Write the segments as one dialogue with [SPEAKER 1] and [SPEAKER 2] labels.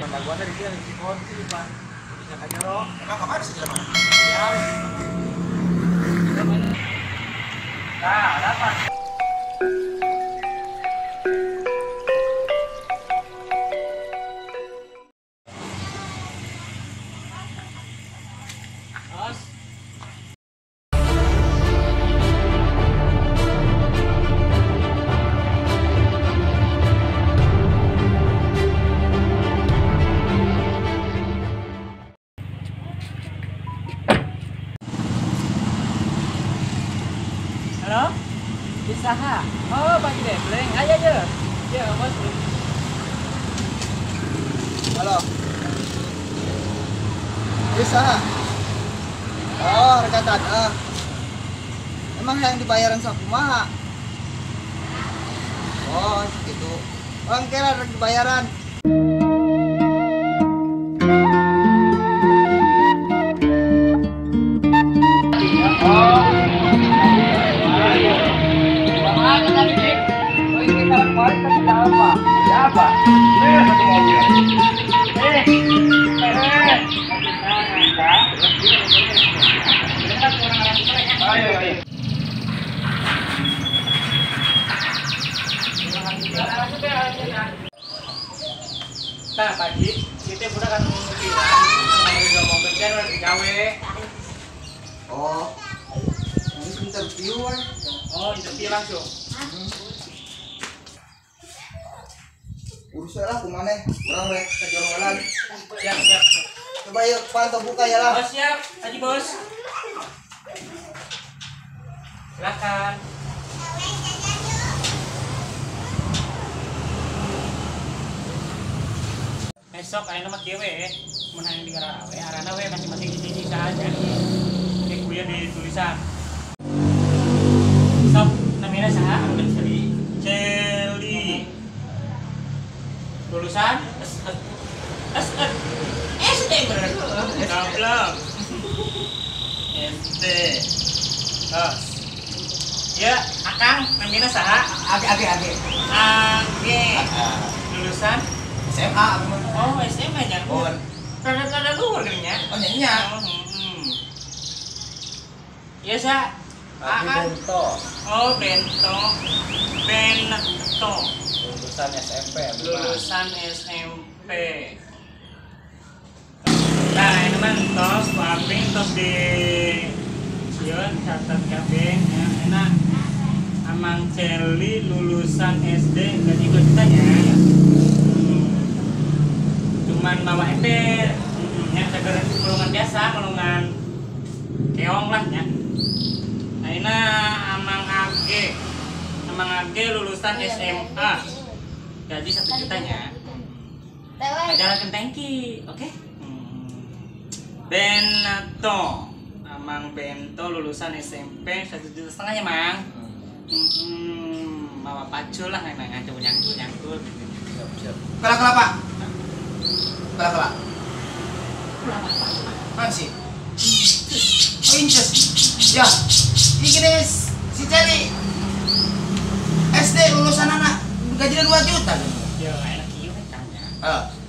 [SPEAKER 1] daguannya di sini di pohon sini Pak. Bisa aja roh.
[SPEAKER 2] Emang kemana sih jalan?
[SPEAKER 1] Ya. Nah, dapat.
[SPEAKER 3] Halo? Usaha? Oh, pagi deh, Bleng. Ayo aja. Ya, Mas.
[SPEAKER 2] Halo. Usaha. Oh, rekatan. Emang yang dibayaran sama kumaha? Oh, gitu. Bang kira ada dibayaran.
[SPEAKER 3] Nah, pagi kita udah kan ngomong kerjaan udah digawe.
[SPEAKER 2] Oh. Ini interview kan?
[SPEAKER 3] Oh, interview langsung.
[SPEAKER 2] Urus lah kemana? Orang rek kejorongan lagi.
[SPEAKER 3] Siap, siap.
[SPEAKER 2] Coba yuk pantau buka ya lah.
[SPEAKER 3] Oh, siap, Haji Bos. Silakan. Besok ayo nama dewe, menang di negara we, arana we masing-masing di sini saja. Kayak kuya di tulisan. Sok, namanya saha? Celi. Lulusan SD bener. Belum. SD. Oh. Ya, Akang, namanya saha?
[SPEAKER 2] Age.
[SPEAKER 3] Lulusan
[SPEAKER 2] SMA.
[SPEAKER 3] oh, SMA nya.
[SPEAKER 2] Oh.
[SPEAKER 3] Kada luar geunya.
[SPEAKER 2] Oh, nyanyinya.
[SPEAKER 3] Ya, Sa.
[SPEAKER 1] Bento.
[SPEAKER 3] Oh, Bento.
[SPEAKER 1] Lulusan SMP.
[SPEAKER 3] Lulusan SMP. Nah, ini mah tos, paping tos di sieun catat kabeh ya. Enak. Amang Celi lulusan SD gaji ditanya. Cuman bawa ember. Ya segera golongan biasa, golongan keong lah ya. Nah, ini Amang Age lulusan SMA. Gaji 1 jutanya. Ajaran tangki, oke? Benato, Amang Bento lulusan SMP 1,5 juta ya, Mang. Bawa pacul lah, nyangkul.
[SPEAKER 1] Siap.
[SPEAKER 2] Kelapa. Mana sih? Oh, inces. Ya. Ini gini si Celi. SD lulusan anak gajinya 2 juta.
[SPEAKER 3] Ya, enak iya tanya.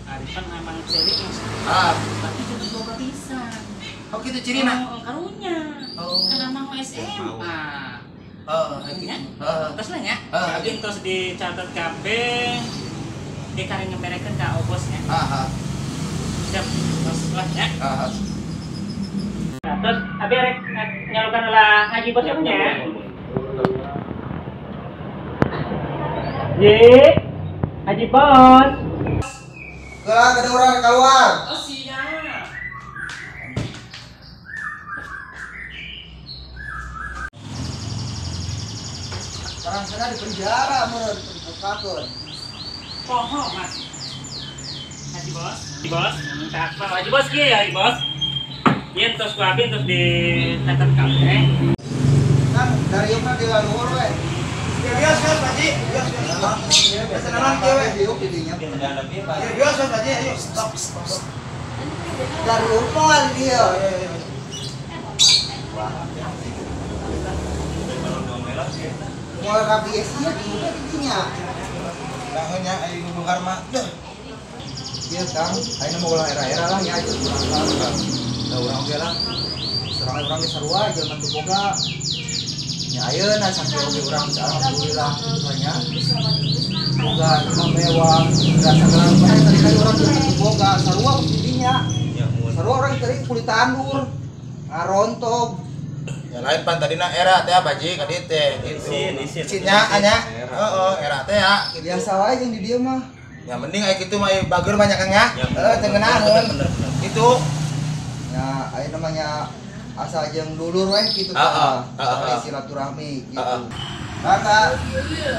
[SPEAKER 3] Arifan Amang Celi tapi cuma 2 bisa.
[SPEAKER 2] Oh gitu cirina.
[SPEAKER 3] Karunya.
[SPEAKER 2] Oh.
[SPEAKER 3] Kan Amang SMA.
[SPEAKER 2] Gitu.
[SPEAKER 3] Terus lah ya. Lagi terus dicatat KB. Dia karen ngeberekeun ka obosnya. Siap. Terus lah ya. Nah, terus abi rek nyalukan lah Haji Bos punya. Haji Bos.
[SPEAKER 2] Gerak ada orang keluar.
[SPEAKER 3] Oh, siap.
[SPEAKER 2] Sekarang sana di penjara menurut dibukakan.
[SPEAKER 3] Poho, Mas. Haji Bos. Tak apa, Haji Bos kieu ya, Haji Bos. Yen terus ku abi terus dicatat kabeh.
[SPEAKER 2] Kan dari yang di luar we. Biasa Pak Ji. Biasa nalan kieu we. Diuk didinya. Biasa Pak Ji, ayo stop. Dari umpan dia. Mulai rapi ya didinya. Lahnya ayo bongkar mah. Iya Kang, ayo mau ulah era-era lah ya aja kurang kan. Da urang ge lah. Serang urang ge sarua jeung mantu boga. Nya ayeuna sampai oge urang alhamdulillah banyak. Boga imah mewah, dan segala macam tadi kali urang jeung mantu boga sarua didinya. Sarua urang tadi kulit tandur. Ngarontog.
[SPEAKER 4] Ya lain pan tadina era teh baji ka dieu teh gitu. Isinnya anya. Heeh, era teh ya.
[SPEAKER 2] Biasa wae jeung di dieu mah.
[SPEAKER 4] Ya mending aya kitu mah bager banyak Kang ya. Heeh, teu ngeunaheun. Itu
[SPEAKER 2] Ya, aya namanya asa jeung dulur we kitu
[SPEAKER 4] Heeh,
[SPEAKER 2] tah. Silaturahmi gitu. Kakak,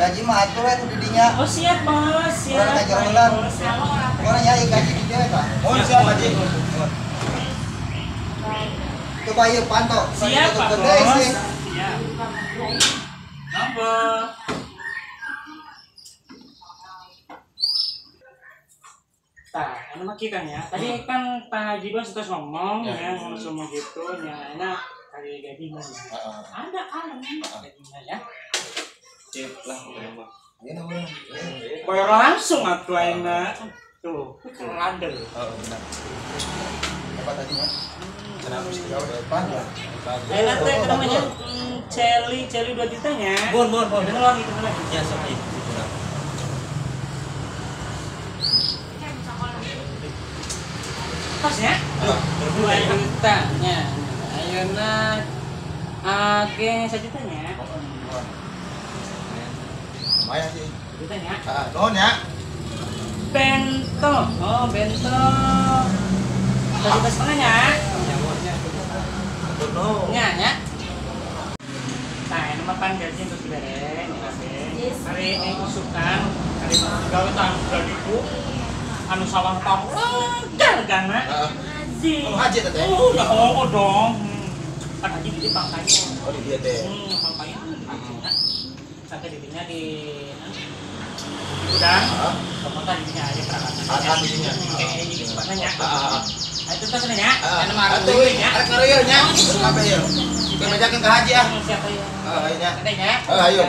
[SPEAKER 2] gaji mah atur we di dinya.
[SPEAKER 3] Oh siap bos, siap.
[SPEAKER 2] Urang ngajar ulang.
[SPEAKER 3] Bos, siap.
[SPEAKER 2] Pokona nya gaji di dieu tah.
[SPEAKER 4] mohon siap baji.
[SPEAKER 2] Coba ieu pantau.
[SPEAKER 3] Siap Pak
[SPEAKER 2] Tutup
[SPEAKER 3] Bos.
[SPEAKER 2] gede sih.
[SPEAKER 3] Siap. Nombor. Nah, ini mah kita ya. Tadi kan Pak Haji Bos terus ngomong ya, langsung gitu ya. Enak kali gaji mah. Ada kan gajinya ya.
[SPEAKER 1] Sip lah udah.
[SPEAKER 2] Ieu namanya.
[SPEAKER 3] Bayar langsung atuh ayeuna. Tuh, kerandel.
[SPEAKER 1] Oh, benar.
[SPEAKER 2] Apa tadi mah?
[SPEAKER 1] Kenapa sih kau
[SPEAKER 2] Depan ya.
[SPEAKER 3] Enak teh namanya Celi 2 jutanya.
[SPEAKER 1] Bon.
[SPEAKER 3] Bener gitu lagi.
[SPEAKER 1] Ya sok ieu.
[SPEAKER 3] Pas ya? 2 jutanya. Ayeuna age 1 jutanya.
[SPEAKER 4] Lumayan sih.
[SPEAKER 3] Jutanya.
[SPEAKER 4] Nuhun ya.
[SPEAKER 3] Bento. Oh, bento. 1,5 jutanya. Nya. Nah, ini mah pan gaji untuk dibereng, ya. Hari ini usukan, hari gawe tahun 2000. Anu sawang tong gargana. Si.
[SPEAKER 4] Oh, haji teh.
[SPEAKER 3] Oh, dong. Kan haji di pangkainya.
[SPEAKER 4] Oh, di dieu teh.
[SPEAKER 3] Pangkainya. Sampai didinya di gudang. Kamu tadi didinya aja peralatan.
[SPEAKER 4] Ada didinya.
[SPEAKER 3] Kayak jadi sebagainya. Itu kan sebenarnya.
[SPEAKER 4] Heeh.
[SPEAKER 3] Anu mah
[SPEAKER 4] Atuh we, arek ngareuyeuh nya. Sampai ieu. Kita bejakeun ka haji ah.
[SPEAKER 3] Siapa ya?
[SPEAKER 4] Heeh, nya.
[SPEAKER 3] Katanya.
[SPEAKER 4] Ayo.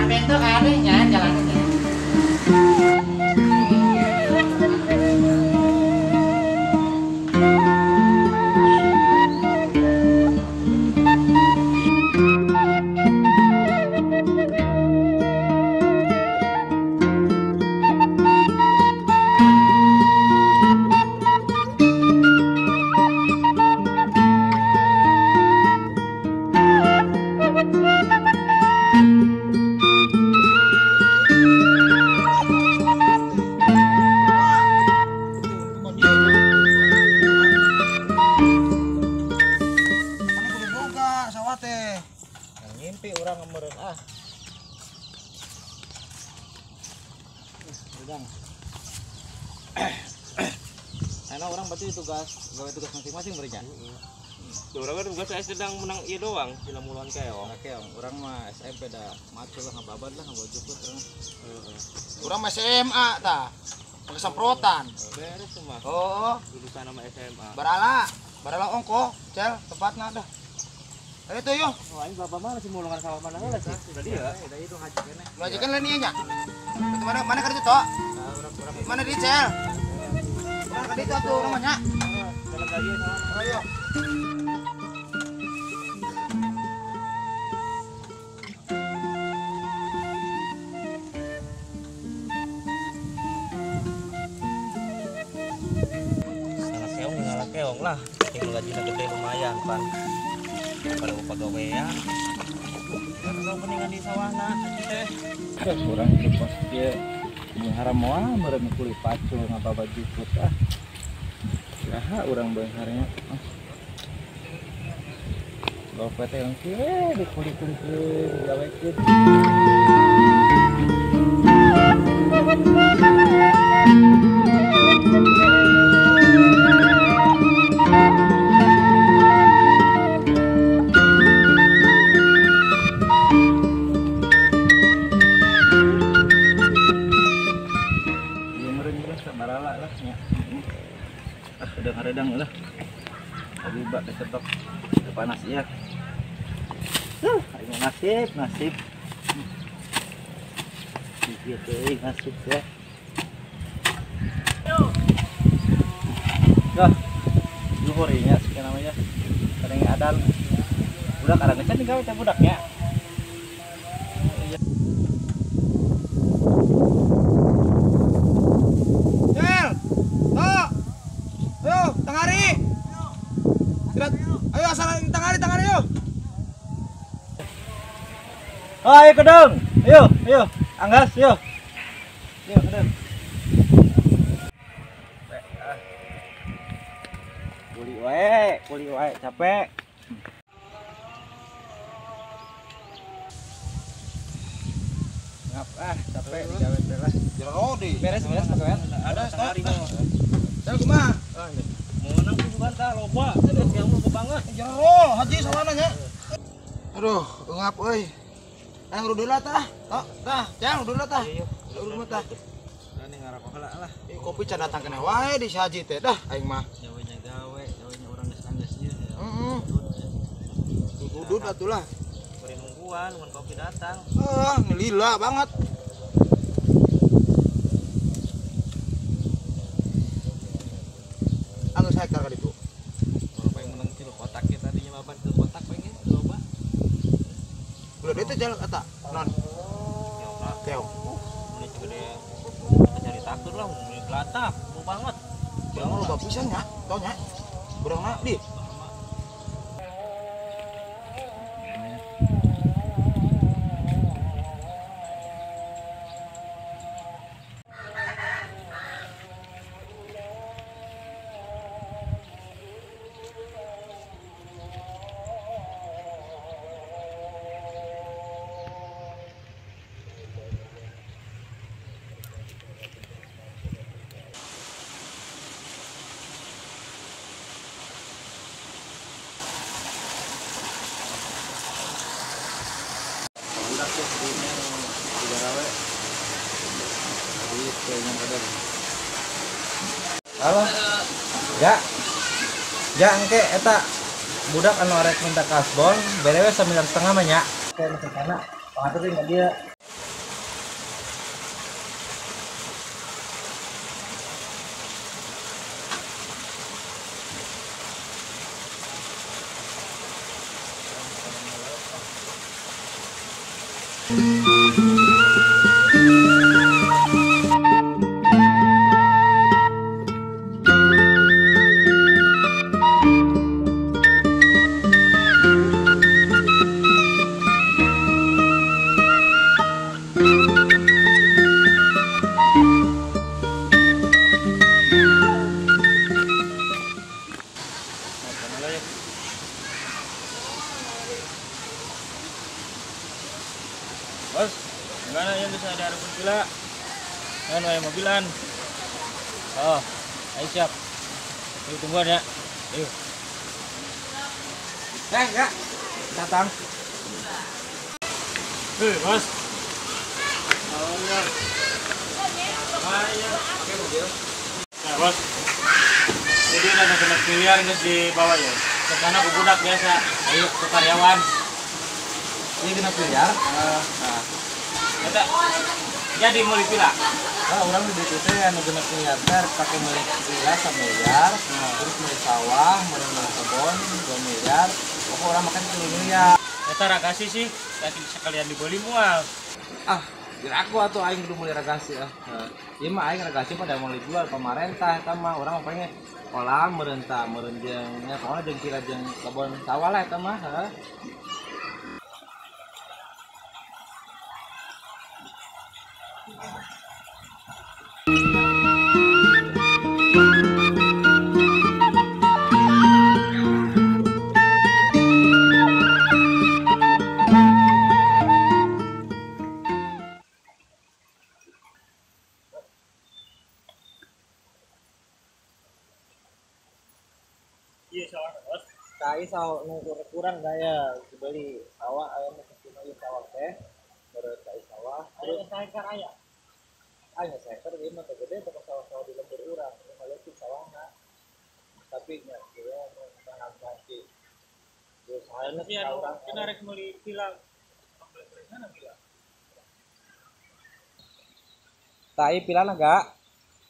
[SPEAKER 3] Bento adanya jalannya.
[SPEAKER 4] Ngimpi urang meureun ah.
[SPEAKER 1] Udang. Karena orang berarti tugas gawe tugas masing-masing berinya.
[SPEAKER 5] Orang kan tugas saya sedang menang iya doang,
[SPEAKER 1] Cina mulon keong. Keong. Orang mah SMP dah macul lah ngababad lah ngabojukut urang.
[SPEAKER 4] Urang mah SMA tah. Pengesemprotan.
[SPEAKER 5] Beres semua.
[SPEAKER 4] Oh,
[SPEAKER 5] Lulusan nama SMA.
[SPEAKER 4] barala ongko, cel tempatna dah. Ayo tuh yuk.
[SPEAKER 5] Oh, ini bapak mana sih mulungan sama mana lah sih? Sudah dia.
[SPEAKER 4] Lu aja kan lani nya. Mana kerja toh? Mana di cel? Mana kerja itu tuh rumahnya?
[SPEAKER 5] Dalam lagi sama.
[SPEAKER 4] Ayo.
[SPEAKER 5] Salah keong lah. Yang gajinya gede lumayan pan. Pada upah gawean. Kalau peningan di sawahna teh.
[SPEAKER 1] Kurang itu pas dia haram moal meureun kulit pacul ngapa baju putih. Saha urang beungarnya. Dompet yang kieu di kulit-kulit digawekeun. Redang lah. Tadi bak kesetok panas ya. Ini nasib. gitu masuk ya. Dah, luhurinya sekian namanya. Kadang adan. Budak kadang ngecan nih gawe teh budaknya.
[SPEAKER 4] Cel, toh, ayo tangari. Ayo asal tangari yuk.
[SPEAKER 1] Oh, ayo kedeng. Ayo. Anggas, yuk. Yuk, kedeng. Kuli wae, capek. Ngap capek digawe teh lah.
[SPEAKER 4] Jero di.
[SPEAKER 1] Beres pakawean.
[SPEAKER 5] Ada setengah mah.
[SPEAKER 4] Cel kumaha?
[SPEAKER 5] Mau menang tuh juga tah loba. Terus yang loba banget.
[SPEAKER 4] Jero haji sawana nya. Aduh, ngap euy. Ayo rudula tah. Tah, Cel rudula tah. Rudula tah.
[SPEAKER 5] Ini ngarap heula lah.
[SPEAKER 4] Kopi can datang kena wae di si haji teh dah aing mah.
[SPEAKER 5] Jawanya gawe, jawanya orang geus ieu.
[SPEAKER 4] Heeh. Dudut atulah.
[SPEAKER 5] Beri nungguan mun kopi datang.
[SPEAKER 4] Ngelila banget. Anu saya hektar kali itu.
[SPEAKER 5] Kalau pengen menang kilo kotak ya tadinya mapan ke kotak pengen loba.
[SPEAKER 4] Udah itu jalan kata non. Keong.
[SPEAKER 5] Ini juga dia cari taktur lah, mau gelatak, mau banget.
[SPEAKER 4] Jangan lupa pisan nya, tau nya. Kurang nak di.
[SPEAKER 1] Budak tuh ini udara we. Jadi kayaknya kadang. Halo. Ja engke eta budak anu arek minta kasbon berewe 9,5 mah nya. Kayak masih kana. Pangatur enggak dia.
[SPEAKER 5] Bos, gimana yang bisa ada harapan pila? Kan wae mobilan. Oh, ayo siap. Yuk tungguan ya. Yuk.
[SPEAKER 1] Enggak. Datang.
[SPEAKER 5] Bos. Awalnya. Ayo, pakai mobil. Nah, bos. Jadi ada kena miliar guys di bawah ya. Karena aku budak biasa. Ayo ke karyawan.
[SPEAKER 1] Ini kena miliar.
[SPEAKER 5] Nah. Eta jadi mau dipila.
[SPEAKER 1] Orang di DPT anu kena miliar teh pakai milik villa 1 miliar, terus milik sawah, milik kebon 2 miliar. Pokok orang makan 10 miliar.
[SPEAKER 5] Eta ragasi sih, nanti sekalian dibeli mual.
[SPEAKER 1] Kira aku atau aing kudu mulai ragasi ya. Ieu mah aing ragasi pada mau dijual pemerintah eta mah urang pengen kolam merentah merenjengnya pokona jeung kira jeung kebon sawah lah eta mah.
[SPEAKER 5] Iya, sawah bos.
[SPEAKER 1] Tai sawah nu kurang gaya dibeli sawah aya mah cuma ieu sawah teh beureut tai sawah terus
[SPEAKER 5] Saya kan aya.
[SPEAKER 1] aya sektor ieu mah teh gede pokok sawah-sawah di lembur urang ieu mah leutik sawahna tapi nya kieu mah sangat masih terus hayana
[SPEAKER 5] Iya,
[SPEAKER 1] urang
[SPEAKER 5] kita rek meuli pila. Mana pila?
[SPEAKER 1] tai pilana gak?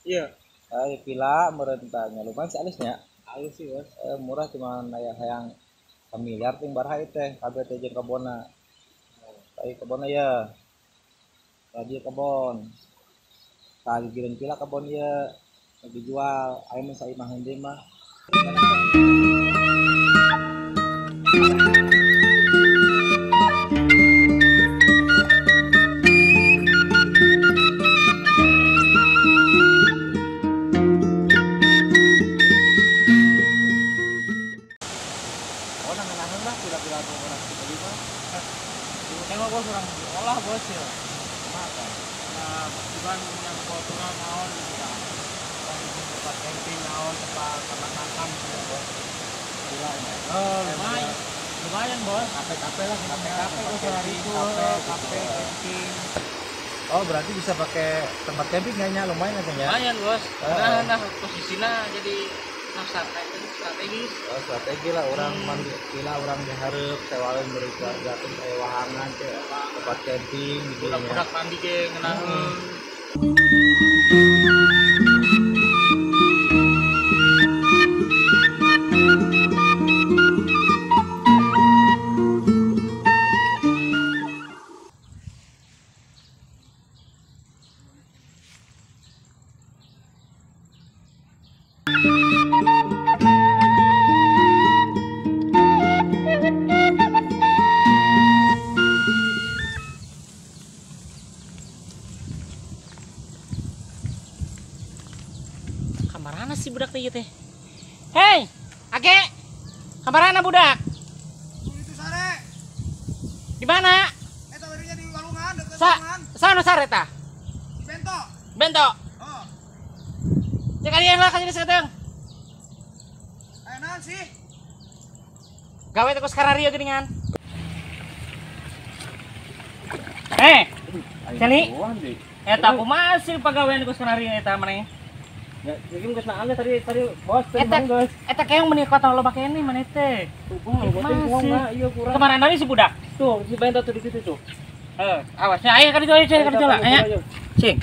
[SPEAKER 3] Iya.
[SPEAKER 1] Tai pila merentanya lumayan sih alisnya.
[SPEAKER 3] Halus sih, Bos.
[SPEAKER 1] Murah cuman aya hayang familiar ting baraha ieu teh kabeh teh jeung kebonna. Tai kebonna ya. Tadi kebon. Tadi gireun pila kebon ieu dijual aya mah saimah heudeung mah. Oh, nangenaheun lah pila-pila orang kita di mah.
[SPEAKER 3] Tengok bos orang olah bos ya.
[SPEAKER 1] Makan.
[SPEAKER 3] Nah, bukan yang kotoran naon gitu ya. Tempat camping naon, tempat makan gitu bos.
[SPEAKER 1] Pila ini.
[SPEAKER 3] Lumayan. Lumayan bos.
[SPEAKER 1] Kafe-kafe lah,
[SPEAKER 3] Kafe bos hari itu, kafe camping.
[SPEAKER 1] Oh, berarti bisa pakai tempat camping kayaknya lumayan aja ya.
[SPEAKER 3] Lumayan bos. Nah, posisinya jadi strategis.
[SPEAKER 1] Oh, strategi lah orang mandi pila orang diharap sewalan beri keluarga pun kayak wahangan ke tempat camping gitu ya.
[SPEAKER 3] Budak mandi ke ngenaheun. Kamarana sih budak teh teh. Hei, Age. Kamarana budak?
[SPEAKER 2] Itu sare.
[SPEAKER 3] Di mana?
[SPEAKER 2] Eta barinya di walungan dekat
[SPEAKER 3] Sa,
[SPEAKER 2] walungan.
[SPEAKER 3] sana sareta.
[SPEAKER 2] Di Bento.
[SPEAKER 3] Bento.
[SPEAKER 2] Oh.
[SPEAKER 3] Cek kalian lah kasih seketeung.
[SPEAKER 2] Aya naon sih?
[SPEAKER 3] Gawe teh ku sekarario geuningan. Eh, Celi. Eta kumaha sih pagawean ku sekarario eta maneh?
[SPEAKER 5] Ya, ini geus naannya tadi bos teh
[SPEAKER 3] Eta
[SPEAKER 5] geus.
[SPEAKER 3] eta keong meuni kota loba kene maneh teh.
[SPEAKER 5] Tunggu, berarti uang enggak iya kurang.
[SPEAKER 3] Kemarin tadi si budak.
[SPEAKER 5] Tuh, si Bento tuh di situ tuh.
[SPEAKER 3] Awasnya aya ka ditu aya cek ka ditu lah. Aya. Cing.